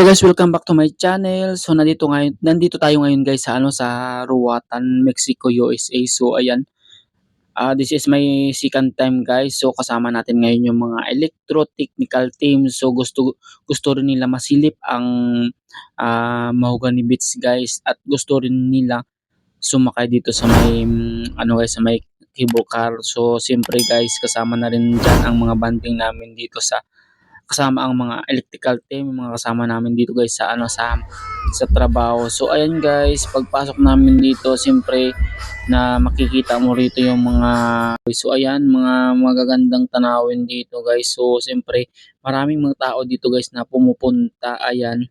Guys, welcome back to my channel. So nandito tayo ngayon guys sa Roatan, Mexico, USA. So ayan, this is my second time guys. So kasama natin ngayon yung mga electro-technical team. So gusto rin nila masilip ang Mahogany Beach guys, at gusto rin nila sumakay dito sa may sa may cable car. So siyempre guys, kasama na rin diyan ang mga banding namin dito kasama ang mga electrical team, yung mga kasama namin dito guys sa trabaho. So ayan guys, pagpasok namin dito, siyempre na makikita mo rito yung mga, so ayan, mga magagandang tanawin dito guys. So siyempre maraming mga tao dito guys na pumupunta, ayan.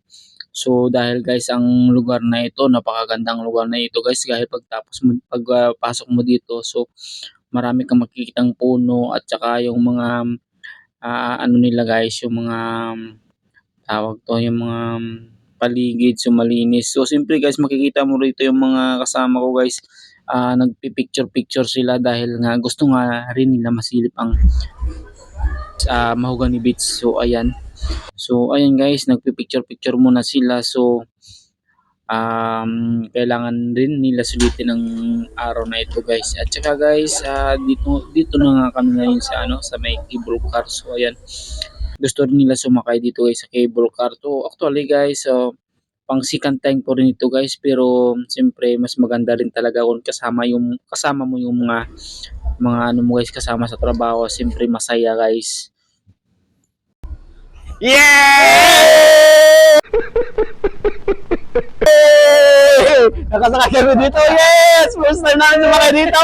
So dahil guys, ang lugar na ito, napakagandang lugar na ito guys, dahil pagpasok mo dito, so marami kang makikitang puno, at saka yung mga nila guys, yung mga tawag to, yung mga paligid, so malinis. So siyempre guys, makikita mo rito yung mga kasama ko guys, nagpi-picture sila dahil nga gusto nga rin nila masilip ang Mahogany Beach. So ayan guys, nagpi-picture muna sila. So kailangan rin nila sulitin ng araw na ito guys. At saka guys, dito na nga kami ngayon sa may cable car. So ayan, gusto rin nila sumakay dito guys sa cable car. So actually guys, pang second time ko rin ito guys, pero siyempre mas maganda rin talaga kung kasama mo yung mga ano mo guys, kasama sa trabaho. Siyempre masaya guys. Yeah! Nakasakay kami dito, yes! First time namin sumakay dito!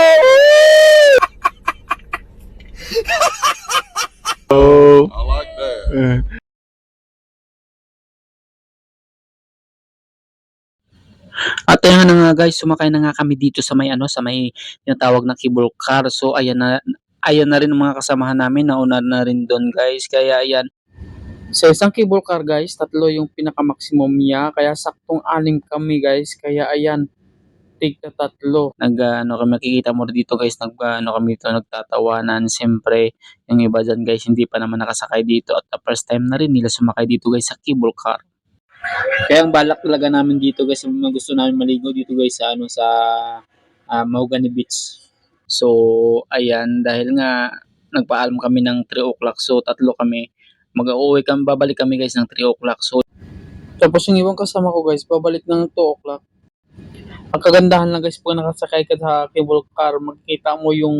Oh, I like that. At ayan na nga guys, sumakay na nga kami dito sa may tinatawag na cable car. So ayan na rin ang mga kasamahan namin, nauna na rin doon guys. Kaya ayan, sa isang cable car guys, 3 yung pinaka-maximum niya, kaya saktong 6 kami guys. Kaya ayan, tigta 3. Makikita mo dito guys, kami dito nagtatawanan. Siyempre, yung iba dyan guys, hindi pa naman nakasakay dito, at the first time na rin nila sumakay dito guys sa cable car. Kaya ang balak talaga namin dito guys, gusto namin maligo dito guys sa Mahogany Beach. So ayan, dahil nga nagpaalam kami ng 3 o'clock, so 3 kami, babalik kami guys ng 3 o'clock. So tapos yung ibang kasama ko guys, babalik ng 2 o'clock. Ang kagandahan lang guys, pag nakasakay ka sa cable car, makikita mo yung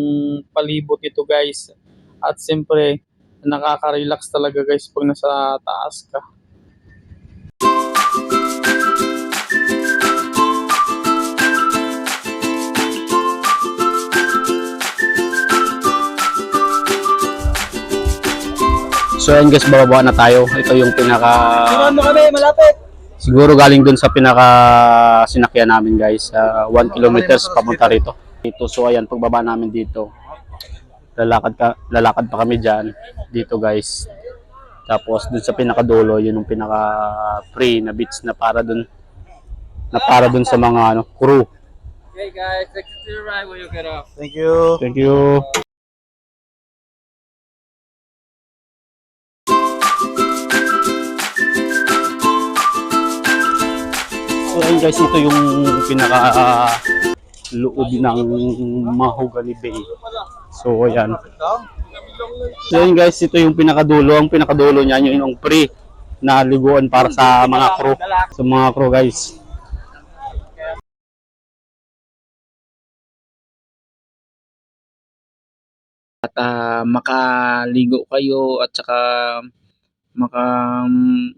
palibot ito guys. At siyempre, nakaka-relax talaga guys pag nasa taas ka. so ayun guys, bababa na tayo. Ito yung Tingnan mo kami, malapit! siguro galing dun sa sinakyan namin guys, 1 kilometers papunta rito. So ayan, pagbaba namin dito, lalakad pa kami dito guys. Tapos dun sa pinakadulo, yun yung pinaka-free na beach na para dun sa mga crew. Okay guys, exit to your right when you get off. Thank you. So ayun guys, ito yung loob ng Mahogany Bay. So ayan. So ayun guys, ito yung pinakadulo. Ang pinakadulo niya yung free na liguan para sa mga crew. Sa mga crew guys. At makaligo kayo, at saka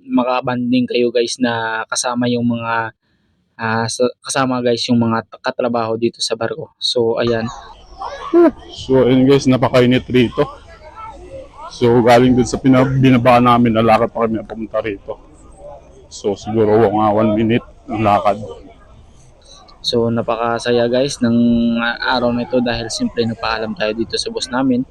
makabanding kayo guys na kasama yung mga kasama guys yung mga katrabaho dito sa barko. So ayan. So ayun guys, napakainit rito. So galing dun sa binaba namin, nalakad pa kami na pumunta rito. So siguro 1 minute ng lakad. So napakasaya guys ng araw na ito, dahil siyempre napaalam tayo dito sa boss namin.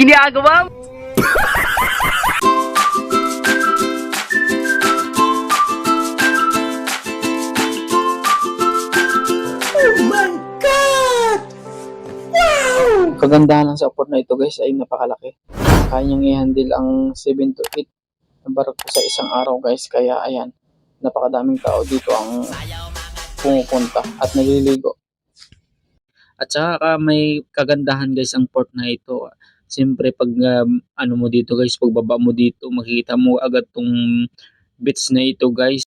Ginagawa mo? Kagandahan ng support na ito guys ay napakalaki. Kaya niyang i-handle ang 7 to 8 na barko sa isang araw guys. Kaya ayan, napakadaming tao dito ang pumupunta at naliligo. At saka may kagandahan guys ang port na ito. Siyempre pag ano mo dito guys, pagbaba mo dito, makikita mo agad tong beach na ito guys.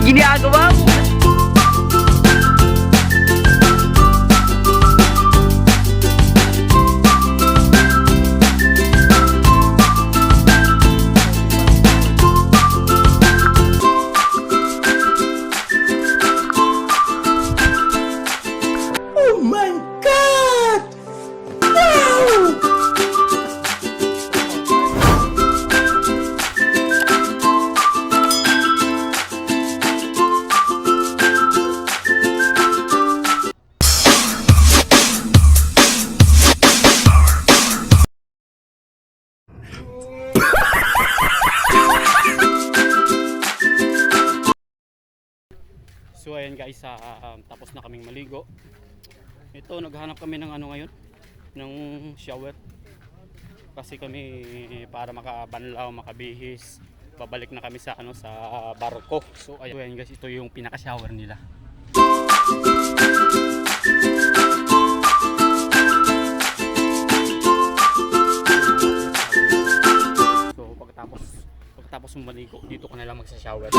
Ginagawa mo? So ayan guys, tapos na kaming maligo. Ito, naghanap kami ng ano ngayon, ng shower. Kasi kami para makabanlaw, makabihis, babalik na kami sa ano, sa barko. So ayan guys, ito yung pinaka-shower nila. So pagkatapos mo maligo, dito ka na lang magsa-shower.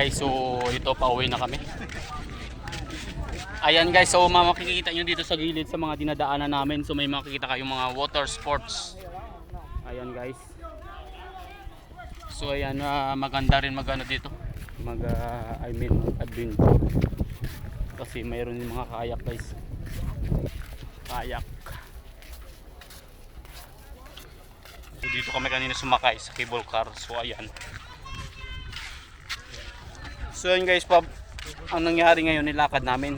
So ito, pauwi na kami. Ayan guys, so makikita nyo dito sa gilid sa mga dinadaanan namin. So may makikita kayong mga water sports. Ayan guys. So ayan, maganda rin magano dito. I mean adventure. Kasi mayroon yung mga kayak guys. Kayak. So dito kami kanina sumakay sa cable car. So ayan. So yun guys, ang nangyari ngayon, nilakad namin.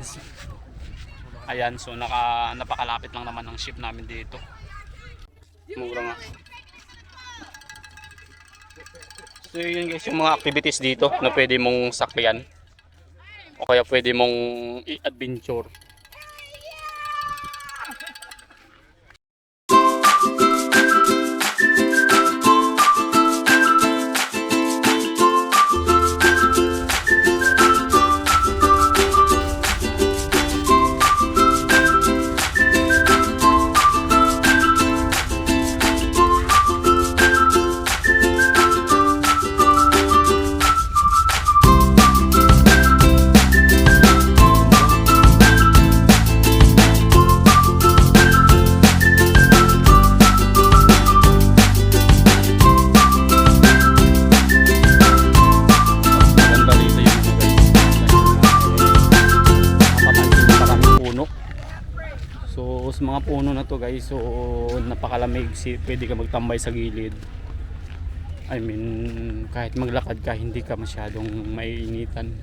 Ayan, so napakalapit lang naman ng ship namin dito. Mura nga. So yun guys, yung mga activities dito na pwede mong sakyan. O kaya pwede mong i-adventure. Sa mga puno na to guys, so napakalamig, pwede ka magtambay sa gilid. I mean, kahit maglakad ka, hindi ka masyadong maiinitan.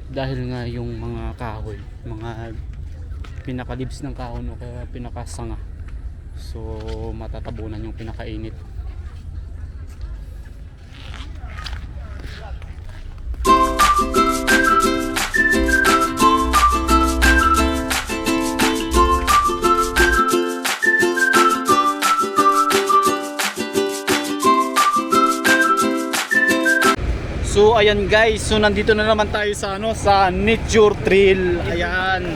Dahil nga yung mga kahoy, mga pinakadibs ng kahon o kaya pinakasanga, so matatabunan yung pinakainit. So ayan guys, so nandito na naman tayo sa sa nature trail. Ayan.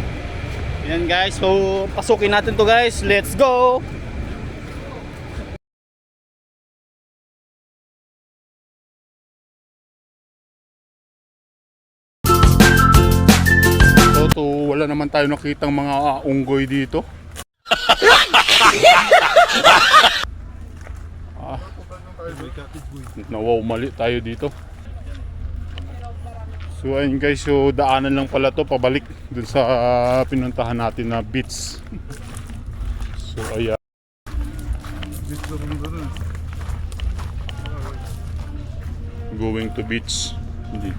Ayan guys, so pasukin natin to guys. Let's go. So, wala naman tayo nakitang mga unggoy dito. Nawaw, mali tayo dito. So ayun guys, so daanan lang pala to pabalik dun sa pinuntahan natin na beach. So ayan. Going to beach. Hindi.